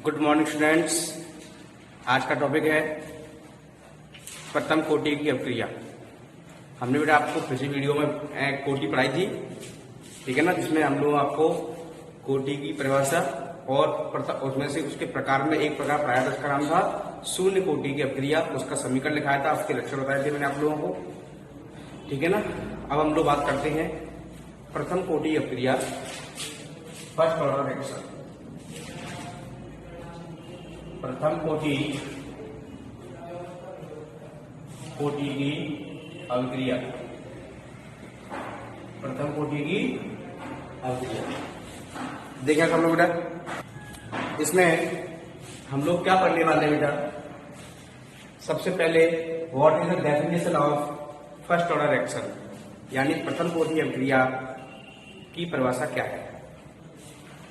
Good morning students. आज का topic है प्रथम कोटि की अवक्रिया। हमने बेटा आपको पिछली वीडियो में कोटि पढ़ाई थी, ठीक है ना, जिसमें हम लोग आपको कोटि की परिभाषा और उसमें से उसके प्रकार में एक प्रकार पढ़ाया था, उसका नाम था शून्य कोटि की अवक्रिया। उसका समीकरण लिखाया था, उसके लक्षण बताए थे मैंने आप लोगों को, ठीक है ना। अब हम लोग बात करते हैं प्रथम कोटि अवक्रिया, फर्स्ट ऑर्डर रिएक्शन। प्रथम कोटि की अवक्रिया, प्रथम कोटि की अवक्रिया देखा हम लोग बेटा। इसमें हम लोग क्या पढ़ने वाले हैं बेटा? सबसे पहले what is the definition of first order reaction, यानी प्रथम कोटि अवक्रिया की परिभाषा क्या है।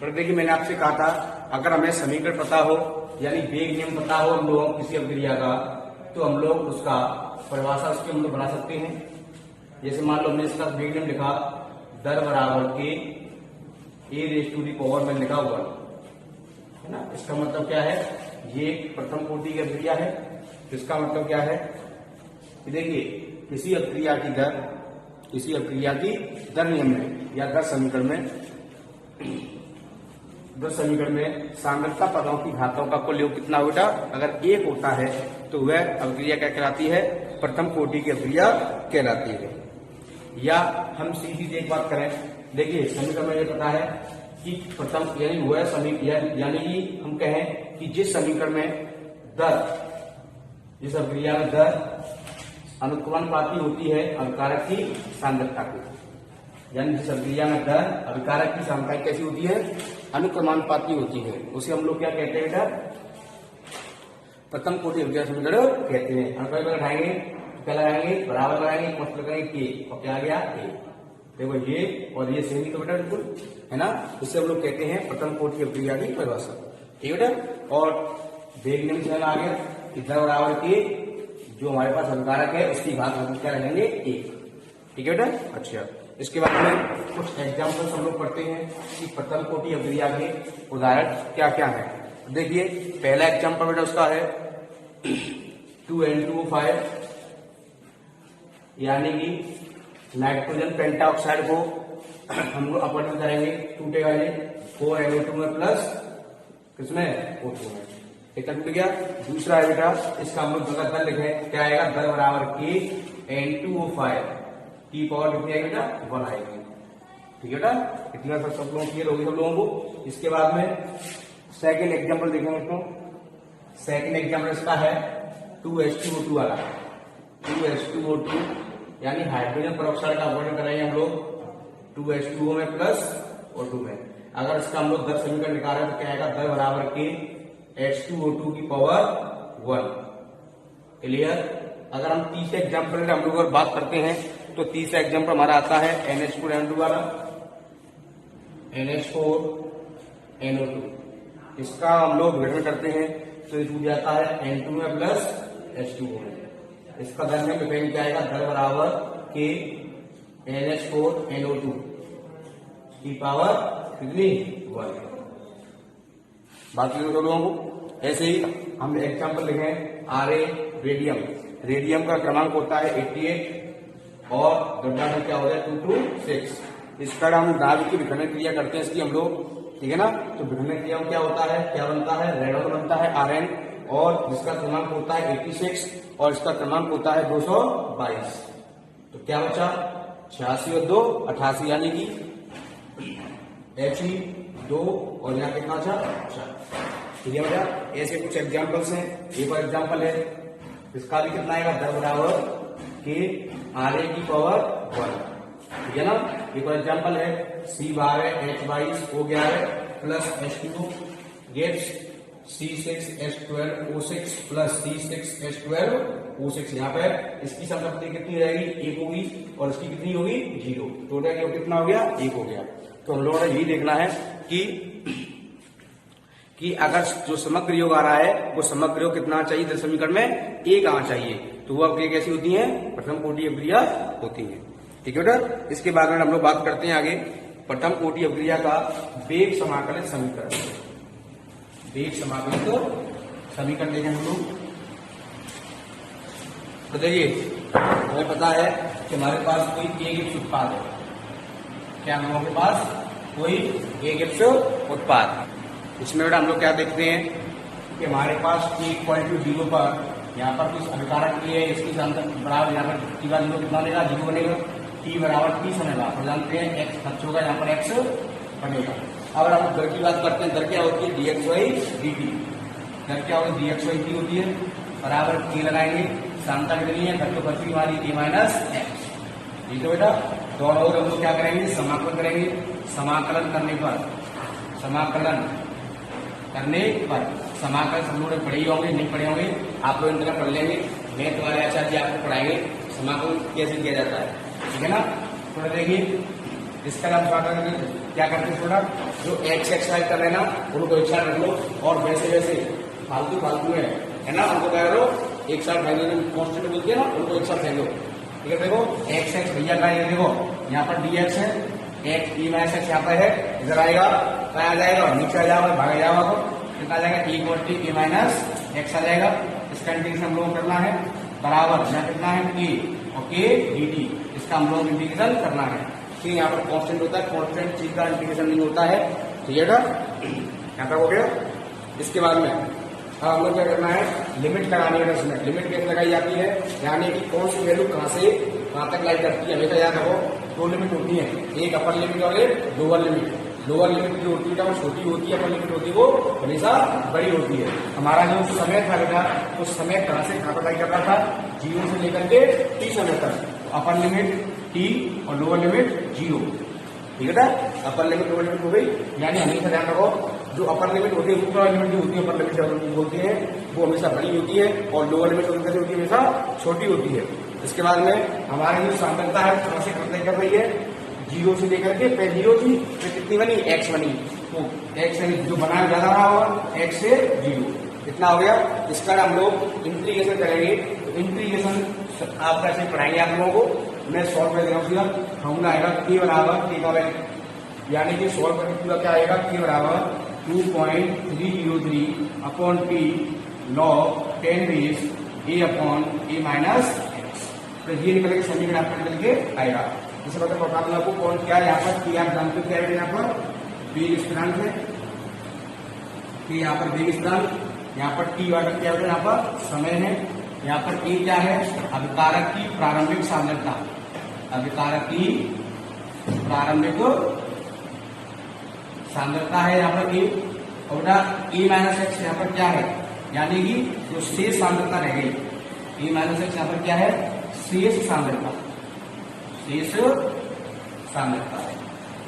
तो देखिए, मैंने आपसे कहा था अगर हमें समीकरण पता हो यानी वेग नियम पता हो हम लोग किसी अवक्रिया का, तो हम लोग उसका परिभाषा उसकी हम लोग बना सकते हैं। जैसे मान लो हमने इसका वेग नियम लिखा, दर बराबर के ए रेज़ टू दी पावर में लिखा हुआ है ना। इसका मतलब क्या है, ये प्रथम कोटि की अवक्रिया है। इसका मतलब क्या है कि देखिए, किसी अवक्रिया की दर नियम में या दर समीकरण में सांद्रता पदों की घातों का कुल योग कितना होगा? अगर एक होता है तो वह अवक्रिया क्या कहलाती है? प्रथम कोटि की अवक्रिया कहलाती है। या हम सीधी एक बात करें, देखिए समीकरण में ये पता है कि प्रथम यानी वह समीकरण, यानी कि हम कहें कि जिस समीकरण में जिस अवक्रिया में दर अनुक्रमानुपाती होती है अभिकारक की सांद्रता को, यानी जिस अवक्रिया में दर अभिकारक की सांद्रता कैसी होती है? अनुक्रमानुपाती होती है, उसे हम लोग क्या कहते हैं बेटा? प्रथम कोटि अवक्रिया समीकरण कहते हैं। अनुक्रम लगाएंगे, क्या लगाएंगे? बराबर लगाएंगे, मस्त लगाएंगे के, और क्या आ गया? ए। देखो ये और ये सेम ही तो बेटा बिल्कुल है ना। उसे हम लोग कहते हैं प्रथम कोटि अवक्रिया की परिभाषा, ठीक है बेटा। और वेग नियम से आ गया कि दर बराबर के जो हमारे पास अभिकारक है उसकी घात हम क्या रहेंगे? एक, ठीक है बेटा। अच्छा, इसके बाद में कुछ एग्जाम्पल्स हम लोग पढ़ते हैं कि प्रथम कोटि अवक्रिया के उदाहरण क्या क्या है। देखिए, पहला एग्जाम्पल बेटा उसका है 2N2O5, यानी कि नाइट्रोजन पेंटाऑक्साइड को हम लोग अपवर्तन करेंगे, टूटेगा ये 4NO2 में प्लस किसमें? O2 में, एक टूट गया। दूसरा है बेटा, इसका हम लोग दर लिखे, क्या आएगा? दर बराबर के N2O5 की पावर कितनी आएगी बेटा? 1 आएगी, ठीक है बेटा। इतना सब लोग क्लियर होगी सब लोगों को। इसके बाद में सेकेंड एग्जाम्पल देखेंगे इसको। सेकेंड एग्जाम्पल इसका है 2H2O2 वाला, 2H2O2 यानी हाइड्रोजन पेरोक्साइड का अपवर्तन करेंगे हम लोग 2H2O में प्लस O2 में। अगर इसका हम लोग दर समीकरण निकाल रहे हैं तो क्या आएगा? दर बराबर के H2O2 की पावर 1। क्लियर। अगर हम तीसरे एग्जाम्पल हम लोग अगर बात करते हैं तो तीसरा एग्जाम्पल हमारा आता है NH4NO2 वाला, NH4NO2। इसका हम लोग विघटन करते हैं तो ये टूट जाता है N2 में प्लस H2O में। इसका दर में डिपेंड क्या आएगा? दर बराबर के NH4NO2 की पावर कितनी? 1। बात करें तो लोगों को ऐसे ही हम एग्जाम्पल लिखे RA रेडियम। रेडियम का क्रमांक होता है 88 और गड्ढा में क्या हो जाए? 226। इसका हम नाभिक की विखंडन क्रिया करते हैं इसकी हम लोग, ठीक है ना। तो विखंडन क्रिया में क्या होता है? क्या बनता है? रेडॉन बनता है Rn, और जिसका क्रमांक होता है 86 और इसका क्रमांक होता है 222। तो क्या बचा? 86 और 2 88, यानी कि He2 और यहाँ कितना बचा? 4, ठीक है बेटा। ऐसे कुछ एग्जाम्पल्स हैं। एक और एग्जाम्पल है, इसका भी कितना आएगा? दर बराबर के RA की पावर 1, ठीक है ना। एक और एग्जाम्पल है C12 H22 O11 plus H2 gets C6H12O6 plus C6H12O6। यहाँ पे इसकी संपत्ति कितनी रहेगी? 1 होगी, और इसकी कितनी होगी? 0। टोटल योग कितना हो गया? 1 हो गया। तो हम लोगों ने यही देखना है कि अगर जो समग्र योग आ रहा है वो समग्र योग कितना चाहिए? दर समीकरण में 1 आना चाहिए। तो वो अवक्रिया कैसी होती है? प्रथम कोटि अवक्रिया होती है, ठीक है बेटा। इसके बाद में हम लोग बात करते हैं आगे प्रथम कोटि अवक्रिया का वेग समाकलित समीकरण। वेग समाकलित समीकरण देखें हम लोग। तो देखिए हमें पता है कि हमारे पास कोई एक गिब्स उत्पाद है। क्या हम लोगों के पास कोई एक गिब्स उत्पाद, इसमें बेटा हम लोग क्या देखते हैं कि हमारे पास t=0 पर यहाँ पर कुछ अभिकारक है, इसकी बराबर यहाँ पर t का 0 कितना बनेगा, 0 बनेगा। t बराबर t बनेगा, तो जानते हैं x खर्च होगा, यहाँ पर x बनेगा। अब हम दर की बात करते हैं, दर क्या होती है dx/dt। दर क्या होगी dx/dt होती है, बराबर t लगाएंगे, सामता कितनी है, खर्च खर्च की हमारी a-x। ठीक है बेटा, दोनों ओर हम लोग क्या करेंगे, समाकलन करेंगे। समाकलन करने पर समाकलन सब लोग पढ़े होंगे, नहीं पढ़े होंगे आप लोग इनका पढ़ लेंगे। मैं तुम्हारे आचार्य जी आपको पढ़ाएंगे समाकलन कैसे किया जाता है, ठीक है ना। थोड़ा देखिए इसका नाम क्या करते हैं, थोड़ा जो एक्स एक्सरसाइज कर रहे हैं ना उनको एक साथ रख लो, और वैसे वैसे फालतू है ना उनको क्या करो एक साथ फेंको, कॉन्स्टेंट बोलते हैं ना उनको एक साथ फेंको। ठीक है, देखो एक्स एक्स भैया का ये देखो यहाँ पर डी एक्स है, एक्स ई माइनस एक्स यहाँ पर है, इधर आएगा क्या आ जाएगा, नीचे आ जाएगा, भाग जाएगा, तो कितना आ जाएगा t = e माइनस एक्स आ जाएगा। इसका इंटीग्रेशन हम लोग करना है, बराबर यहाँ कितना है t और k dt, इसका हम लोग इंटीग्रेशन करना है। ठीक, यहाँ पर कांस्टेंट होता है, कांस्टेंट चीज का इंटीग्रेशन नहीं होता है। ठीक है, यहाँ तक हो गया। इसके बाद में हम लोग क्या करना है, लिमिट लगानी है। इसमें लिमिट कैसे लगाई जाती है, यानी कि कौन सी वैल्यू कहाँ से कहाँ तक लाई करती है। हमेशा याद रखो दो लिमिट होती है, एक अपर लिमिट और एक लोअर लिमिट। लोअर लिमिट जो होती है वो छोटी होती है, अपर लिमिट होती है वो हमेशा बड़ी होती है। हमारा जो समय था बेटा, उस समय कहाँ से कहाँ तक लाई कर रहा था, 0 से लेकर के t समय तक। अपर लिमिट t और लोअर लिमिट 0। ठीक है ना, अपर लिमिट लोअर लिमिट हो गई, यानी हमेशा ध्यान रखो जो अपर लिमिट होती है, ऊपर लिमिट जो होती है, अपर लिमिट जो बोलते हैं वो हमेशा बड़ी होती है, और लोअर लिमिट होती है हमेशा छोटी होती है। इसके बाद में हमारी जो सांद्रता है कहाँ से कहाँ कर रही है, 0 से लेकर के पहले 0 थी, फिर कितनी बनी, x बनी, तो x जो बनाया ज्यादा रहा होगा, x से 0 कितना हो गया। इसका हम लोग इंटीग्रेशन करेंगे, तो इंटीग्रेशन आप कैसे पढ़ाएंगे आप लोगों को, मैं सॉल्व कर दे रहा हूँ सीधा। फॉर्मूला आएगा k बराबर k का वैल्यू, यानी कि सॉल्व करके पूरा क्या आएगा, k बराबर 2.303 upon t log 10 base a minus x। तो ये निकल के समीकरण आपका निकल के आएगा। इसे मतलब बता दूं आपको कौन क्या है, यहाँ पर t आप जानते क्या है, यहाँ पर वेग स्थिरांक है, t यहाँ पर वेग स्थिरांक, यहाँ पर t वाला क्या है, यहाँ पर समय है, यहाँ पर a क्या है, अभिकारक की प्रारंभिक सांद्रता, अभिकारक की प्रारंभिक सांद्रता है यहाँ पर a, और a माइनस एक्स यहाँ पर क्या है, यानी कि जो शेष सांद्रता रह गई, a माइनस एक्स यहाँ पर क्या है, शेष सांद्रता, शेष सांद्रता है।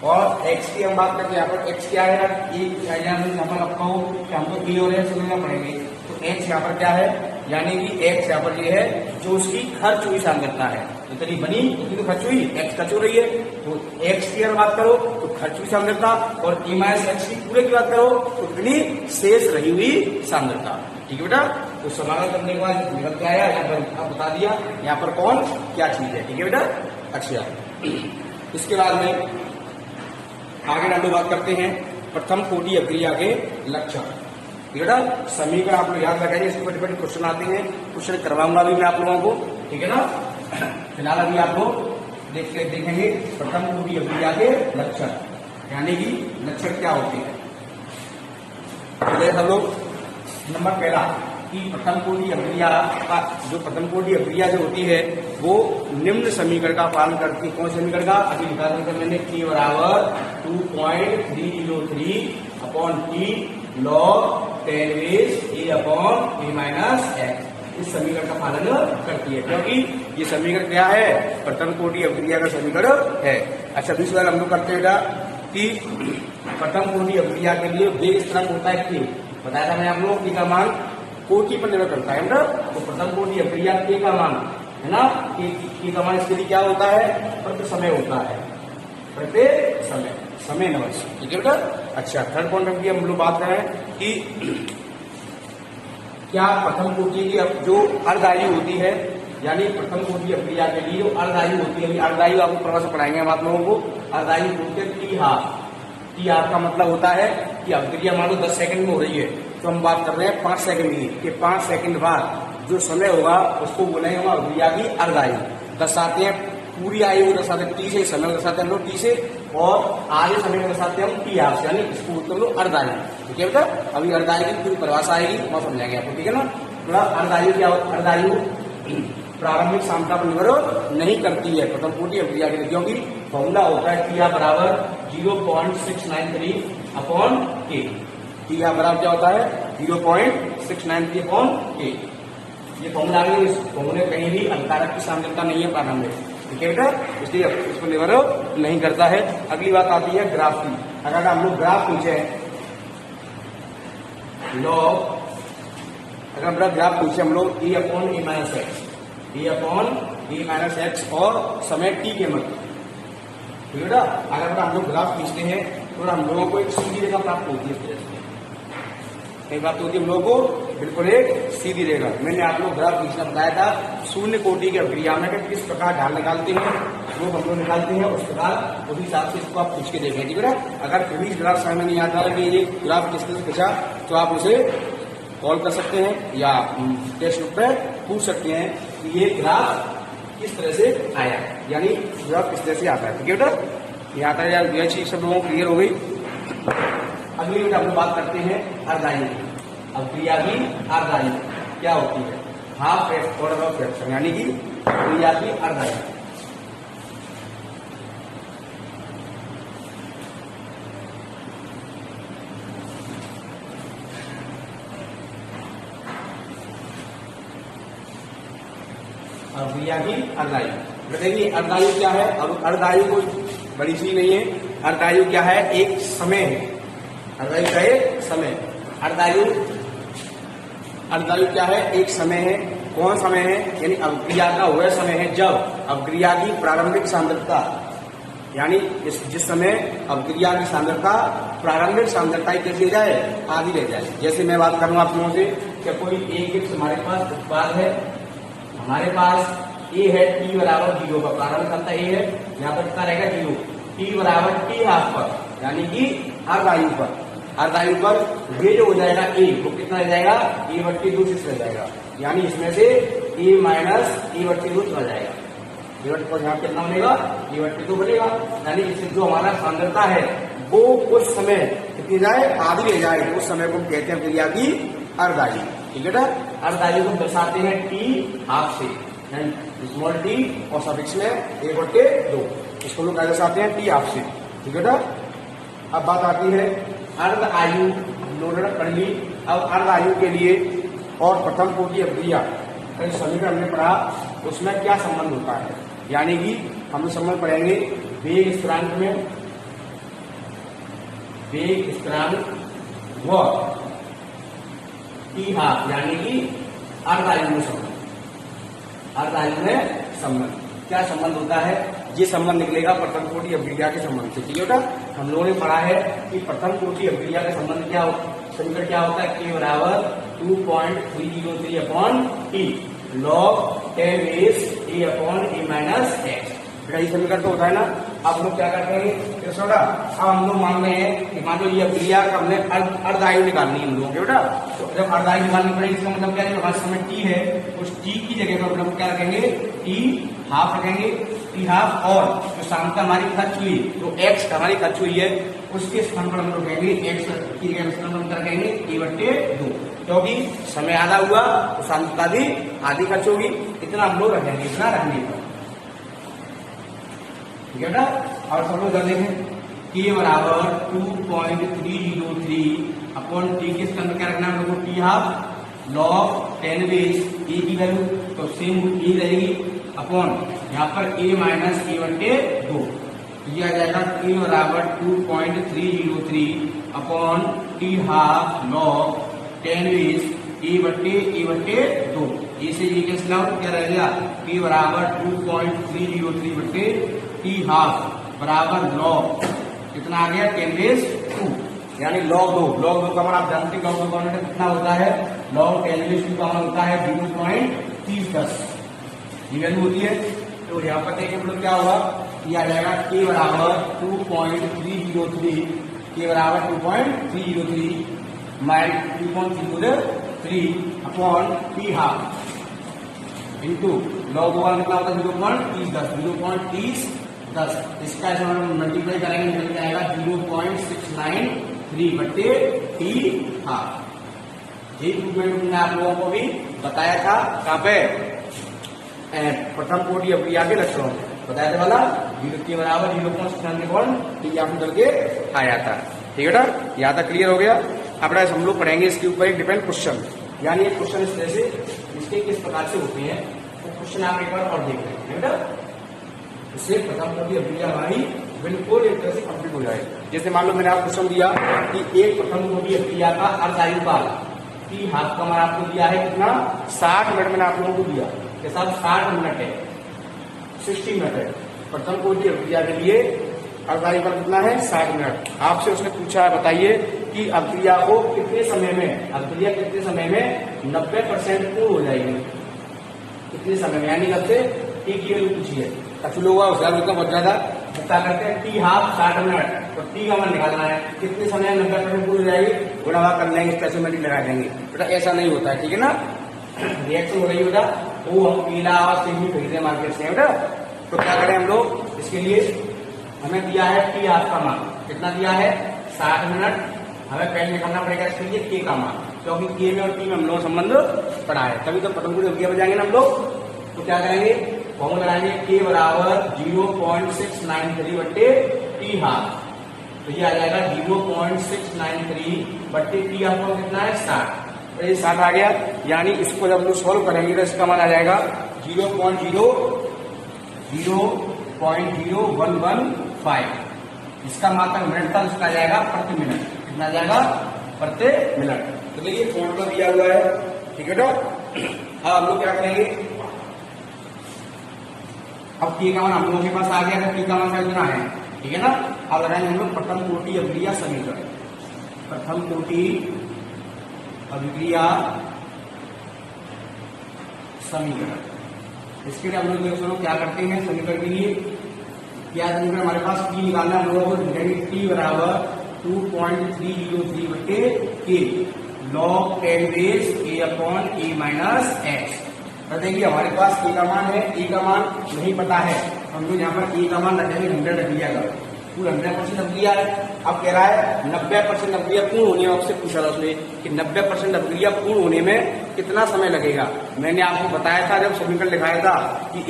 और x की हम बात करते हैं, यहाँ पर x क्या है, यहाँ पर आपको कि हमको b और x समझना पड़ेंगे, तो x यहाँ पर क्या है, यानी कि x यहाँ पर ये है जो उसकी खर्च हुई सांद्रता है, इतनी बनी उतनी तो खर्च हुई, x खर्च हो रही है, तो x की अगर बात करो तो खर्च हुई सांद्रता, और e माइनस एक्स की पूरे की बात करो तो इतनी शेष रही हुई सांद्रता। ठीक है बेटा, तो समाकलन करने के बाद निकल के आया, यहाँ पर बता दिया यहाँ पर कौन क्या चीज है। ठीक है बेटा, अच्छा इसके बाद में आगे हम लोग बात करते हैं प्रथम कोटि अभिक्रिया के लक्षण। बेटा समीकरण आप लोग याद रखेंगे, इसके बड़े क्वेश्चन आते हैं, क्वेश्चन करवाऊंगा भी मैं आप लोगों को। ठीक है ना, फिलहाल अभी आप लोग देखेंगे प्रथम कोटि अभिक्रिया के लक्षण, यानी कि लक्षण क्या होते हैं। हम लोग नंबर पहला कि प्रथम कोटि अभिक्रिया का जो प्रथम कोटि अभिक्रिया जो होती है वो निम्न समीकरण का पालन करती है। कौन समीकरण का, अभी निकाल कर मैंने t बराबर 2.303 upon t log 10 base a minus x, इस समीकरण का पालन करती है, क्योंकि ये समीकरण क्या है, प्रथम कोटि अभिक्रिया का समीकरण है। अच्छा दूसरा हम लोग करते हैं कि प्रथम कोटि अभिक्रिया के लिए वेग स्थिरांक होता है k, बताया था मैंने आप लोगों को, का मान कोटि पर निर्भर करता है ना, तो प्रथम कोटि अभिक्रिया k का मान है ना, k का मान इसके लिए क्या होता है, प्रति समय होता है, प्रति समय नंबर। ठीक है बेटा, अच्छा थर्ड पॉइंट की हम लोग बात करें कि क्या प्रथम कोटि की जो अर्धआयु होती है, यानी प्रथम कोटि अभिक्रिया के लिए जो अर्धआयु होती है, अर्धआयु आपको प्रवाह से पढ़ाएंगे हम आप लोगों को। अर्धआयु बोलते हैं टी हाफ का मतलब होता है कि अभिक्रिया मान लो 10 सेकंड में हो रही है, तो हम बात कर रहे हैं 5 सेकंड की, कि 5 सेकंड बाद जो समय होगा उसको बोलेंगे हम अभिक्रिया की अर्ध आयु। दर्शाते हैं पूरी आयु को दर्शाते हैं टी से, समय को दर्शाते हैं हम लोग टी से, और आधे समय को दर्शाते हैं हम टी हाफ से, यानी इसको बोलते हैं हम लोग अर्ध आयु। ठीक है बेटा, अभी अर्ध आयु की पूरी परिभाषा आएगी और समझाएंगे आपको, ठीक है ना। थोड़ा अर्ध आयु क्या होता है? अर्ध आयु प्रारंभिक सांद्रता पर निर्भर नहीं करती है प्रथम कोटि अभिक्रिया के लिए, क्योंकि फॉर्मूला होता है टी बराबर 0.693 अपॉन के। टी बराबर क्या होता है? 0.693 अपॉन के। ये फॉर्मूला आगे, इस फॉर्मूले कहीं भी अंतकारक की सांद्रता नहीं है प्रारंभिक, ठीक है बेटा, इसलिए इसको निर्भर नहीं करता है। अगली बात आती है ग्राफ की। अगर हम लोग ग्राफ पूछे लॉग, अगर हम ग्राफ पूछे हम लोग e upon e minus x, e upon e minus x और समय t के मध्य, ठीक है बेटा। अगर हम लोग ग्राफ खींचते हैं तो हम लोगों को एक सीधी रेखा प्राप्त होती है। इस तरह से कई बात होती है हम लोगों को बिल्कुल एक सीधी रेखा। मैंने आप लोग ग्राफ खींचना बताया था शून्य कोटि की अभिक्रिया में किस प्रकार ढाल निकालते हैं, वो हम लोग निकालते हैं, उस प्रकार उसी हिसाब से इसको आप खींच के देखें, ठीक है। अगर फिर भी ग्राफ समझ में नहीं आता है कि ये ग्राफ किस तरह से खींचा, तो आप उसे कॉल कर सकते हैं या टेस्ट बुक पे पूछ सकते हैं कि ये ग्राफ किस तरह से आया, यानी ग्राफ किस तरह से आता है, ठीक है बेटा। ये आता है यार, यह चीज सब लोगों को क्लियर हो गई। अगली बेटा हम लोग बात करते हैं अर्ध आयु की। अभिक्रिया की अर्ध आयु क्या होती है? हाफ फ्रैक्शन, यानी कि अभिक्रिया की अर्ध आयु। अभिक्रिया की अर्ध आयु बताइए, अर्ध आयु क्या है? अब अर्ध आयु कोई बड़ी चीज नहीं है। अर्ध आयु क्या है? एक समय है। अर्ध आयु क्या है? समय। अर्ध आयु क्या है? एक समय है। कौन समय है? यानी अभिक्रिया का वह समय है जब अभिक्रिया की प्रारंभिक सांद्रता, यानी जिस समय अभिक्रिया की सांद्रता प्रारंभिक सांद्रता कैसे जाए? आधी रह जाए। जैसे मैं बात करूंगा आप लोगों से, क्या कोई एक हमारे पास उत्पाद है, हमारे पास ए है, टी बराबर 0 पर प्रारंभिक सांद्रता ए है, यहाँ पर कितना रहेगा? 0। टी बराबर टी हाफ पर, यानी कि अर्ध आयु पर। अर्ध आयु पर ये जो हो जाएगा ए, वो कितना रह जाएगा? e/2 रह जाएगा, यानी इसमें से e माइनस e/2 चला जाएगा। e/2 यहाँ कितना बनेगा? e/2 बनेगा, यानी इससे जो हमारा सांद्रता है वो उस समय कितनी जाए? आधी रह जाए। उस समय को हम कहते हैं क्रिया की अर्ध आयु, ठीक है ना। अर्ध आयु को दर्शाते हैं टी हाफ से, स्मॉल टी और सफिक्स में 1/2, इसको लोग दर्शाते हैं टी हाफ से, ठीक है ना। अब बात आती है अर्ध आयु, लोड कर ली। अब अर्ध आयु के लिए और प्रथम कोटि अभिक्रिया समीकरण हमने पढ़ा, उसमें क्या संबंध होता है? यानी कि हम संबंध पढ़ेंगे वेग स्थिरांक में, वेग स्थिरांक व टी हाफ, यानी कि अर्ध आयु में संबंध। अर्ध आयु में संबंध क्या संबंध होता है? ये संबंध निकलेगा प्रथम कोटि अभिक्रिया के संबंध से, ठीक है बेटा। हम लोगों ने पढ़ा है कि प्रथम कोटि अभिक्रिया का संबंध क्या होता है? समीकरण क्या होता है? के बराबर 2.303 अपॉन टी लॉग 10 बेस ए अपॉन ए माइनस एक्स। ये समीकरण तो होता है ना। अब हम लोग क्या करते हैं? थोड़ा अब हम लोग मान रहे हैं कि मान लो ये अभिक्रिया का हमने अर्ध आयु निकालनी है हम लोगों के बेटा। तो जब अर्ध आयु निकालनी पड़ेगी, इसका मतलब क्या है? हमारे समय टी है, उस टी की जगह पर हम क्या रखेंगे? टी हाफ रखेंगे। टी हाफ और जो सांद्रता हमारी खर्च हुई, तो एक्स हमारी खर्च हुई है, उसके स्थान पर हम लोग कहेंगे एक्स की जगह स्थान पर हम क्या रखेंगे? e/2, क्योंकि समय आधा हुआ तो सांद्रता भी आधी खर्च होगी। इतना हम लोग रखेंगे, इतना रखने का, ठीक है ना। और सब लोग देखें के बराबर 2.303 अपॉन टी के स्थान पर क्या रखना है हम लोग को? टी हाफ लॉग 10 बेस ए की वैल्यू तो सेम ए रहेगी अपॉन यहाँ पर a माइनस e/2, ये आ जाएगा के बराबर 2.303 upon T half log 10 base a/2। इसे ये कैसे लाओ? क्या रहेगा? के बराबर 2.303 बटे टी हाफ बराबर लॉग कितना आ गया? 10 बेस 2, यानी लॉग 2। लॉग 2 का मान आप जानते हैं, लॉग 2 का मान कितना होता है? लॉग 10 बेस 2 का मान होता है 0.3010, ये वैल्यू होती है। तो यहाँ पर देखिए हम लोग क्या होगा? ये आ जाएगा के बराबर 2.303, के बराबर 2.303 -2.03 upon P half into log one कितना होता है 0.30 इसका ऐसे हम मल्टीप्लाई करेंगे निकल के आएगा 0.693 बट्टे T हाफ। ये इक्विपमेंट मैंने आप लोगों को भी बताया था कहाँ पे प्रथम कोटि अभिक्रिया के लक्षणों में बताया था वाला के बराबर 0.693 आपने करके आया था। ठीक है ना, यहाँ तक क्लियर हो गया। अब हम लोग पढ़ेंगे इसके ऊपर एक डिपेंड क्वेश्चन, यानी एक क्वेश्चन इस तरह से इसके किस प्रकार से होते हैं तो क्वेश्चन आप एक बार और देख लेंगे बेटा, इससे प्रथम कोटि अभिक्रिया हमारी बिल्कुल एक तरह से कंप्लीट हो जाएगी। जैसे मान लो मैंने आपको क्वेश्चन दिया कि एक प्रथम कोटि अभिक्रिया का अर्धायुकाल T हाफ का मान आपको दिया है कितना 60 मिनट मैंने आप लोगों को दिया के साथ 60 मिनट है 60 मिनट है। प्रथम कोटि अभिक्रिया के लिए अर्धायुकाल कितना है 60 मिनट। आपसे उसने पूछा है बताइए कि अभिक्रिया को कितने समय में 90% पूर्ण हो जाएगी, कितने समय में, यानी कब से T की वैल्यू पूछिए। काफी लोग उसका बहुत ज्यादा क्या करते हैं T हाफ 60 मिनट तो T का मान निकालना है कितने समय में 90% पूरी हो जाएगी, गुणा कर लेंगे, स्टेशनरी लगा देंगे बेटा, ऐसा नहीं होता है। ठीक है ना, रिएक्शन हो रही है बेटा, वो हम पीला और सिंगी खरीदे मार्केट से बेटा। तो क्या करें हम लोग, इसके लिए हमें दिया है T हाफ का मान कितना दिया है 60 मिनट, हमें पहले निकालना पड़ेगा इसके लिए K का मान, क्योंकि K में और T में हम लोग संबंध पढ़ा है, तभी तो प्रथम कोटि अभिक्रिया बजाएंगे ना हम लोग। तो क्या करेंगे, फॉर्मूला लगाएंगे K बराबर 0.693 बट्टे T हाफ, तो ये आ जाएगा 0.693 बट्टे T हाफ का कितना है 60, तो ये 60 आ गया। यानी इसको जब लोग सोल्व करेंगे तो इसका मान आ जाएगा 0.0115, इसका मात्रक मिनट था, उसका आ जाएगा प्रति मिनट, कितना आ जाएगा प्रति मिनट। तो देखिए फॉर्मूला दिया हुआ है। ठीक है, तो अब हम लोग क्या करेंगे, अब K का मान हम लोगों के पास आ गया, तो K का मान कितना है। ठीक है ना, अब लगाएंगे हम लोग प्रथम कोटि अभिक्रिया समीकरण, प्रथम कोटि अभिक्रिया समीकरण। इसके लिए हम लोग क्या करते हैं, समीकरण के लिए क्या समीकरण हमारे पास T निकालना, हम लोगों को T बराबर 2.303 बट्टे K log 10 base A upon A minus x. तो देखिए हमारे पास A का मान है, A का मान नहीं पता है, हम लोग यहाँ पर A का मान रखेंगे 100 रख दिया, पूरा 100% अभिक्रिया है। अब कह रहा है 90% अभिक्रिया पूर्ण होने में, आपसे पूछा था उसने कि 90% अभिक्रिया पूर्ण होने में कितना समय लगेगा। मैंने आपको बताया था जब समीकरण लिखाया था कि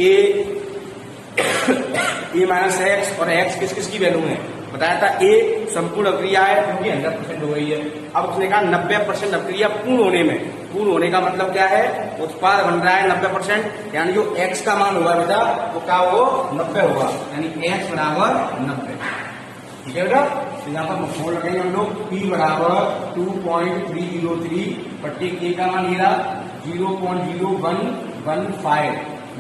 A माइनस एक्स और एक्स किस किस की वैल्यू है, बताया था A संपूर्ण अभिक्रिया है क्योंकि 100% हो गई है। अब उसने कहा 90% अभिक्रिया पूर्ण होने में, पूर्ण होने का मतलब क्या है, उत्पाद बन रहा है 90%, यानी जो x का मान होगा बेटा वो क्या हो 90 होगा, यानी x बराबर 90। ठीक है बेटा, तो यहाँ पर फोड़ लगेंगे हम लोग P बराबर 2.303 बट्टे K का मान ये रहा 0.0115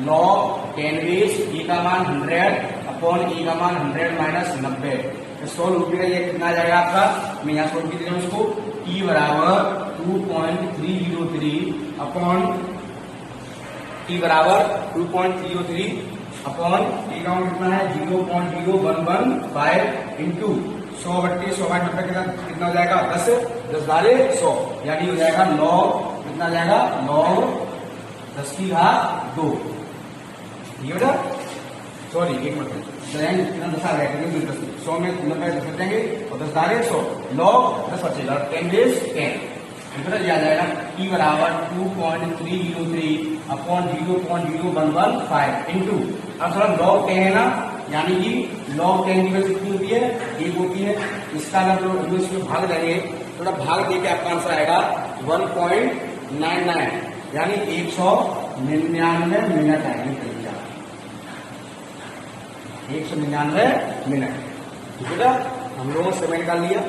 log 10 बेस A का मान 100 अपॉन A का मान 100 माइनस 90। सोल्व हो गया, ये कितना आ जाएगा आपका, मैं यहाँ सोल्व कीजिएगा उसको, T बराबर 2.303 अपॉन T बराबर 2.303 अपॉन A का मान कितना है 0.0115 इंटू 100 बट्टे 100 बाई 90 कितना हो जाएगा 10 10 100, यानी हो जाएगा log कितना आ जाएगा log 10 की घात 2। ठीक है बेटा, सॉरी एक मिनट, कितना 10 आ जाएगा 100 में 90 10 बचेंगे और 10 100 log 10 बचेगा 10 बेस 10, आ जाएगा T बराबर 2.303 अपॉन 0.0115 इंटू, अब थोड़ा log 10 है ना, यानी कि log 10 की वैल्यू कितनी होती है 1 होती है, इसका अगर जो इसमें भाग देंगे थोड़ा भाग देके आपका आंसर आएगा 1.99, यानी 199 मिनट आएंगे, 199 मिनट। ठीक है, हम लोगों ने समय निकाल लिया,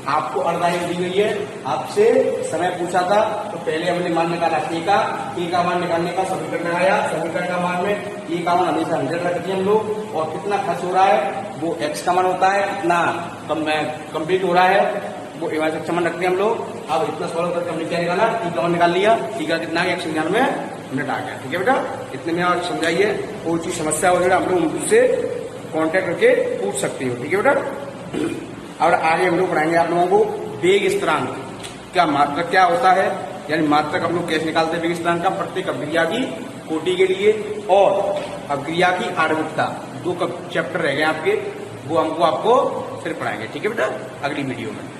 आपको अर्धायुक दी गई है, आपसे समय पूछा था तो पहले हमने मान निकाला K का मान निकालने का समीकरण लगाया, समीकरण का मान में K का मान हमेशा 100 रखते हैं हम लोग, और कितना खर्च हो रहा है वो x का मान होता है, कितना कंप्लीट हो रहा है वो x का मान रखते हैं हम लोग। अब इतना सॉल्व करके हमने क्या निकाला, T का मान निकाल लिया, T का कितना 199 मिनट आ गया। ठीक है बेटा, इतने में और समझाइए, कोई चीज समस्या वगैरह हम लोग उनसे कांटेक्ट करके पूछ सकते हो। ठीक है बेटा, और आगे हम लोग पढ़ाएंगे आप लोगों को वेग स्थिरांक, क्या मात्रक क्या होता है, यानी मात्रक हम लोग कैसे निकालते हैं विकर्ण स्थिरांक का, प्रत्येक अभिक्रिया की कोटि के लिए, और अभिक्रिया की आणविकता, 2 चैप्टर रह गए आपके, वो हमको आपको फिर पढ़ाएंगे। ठीक है बेटा, अगली वीडियो में।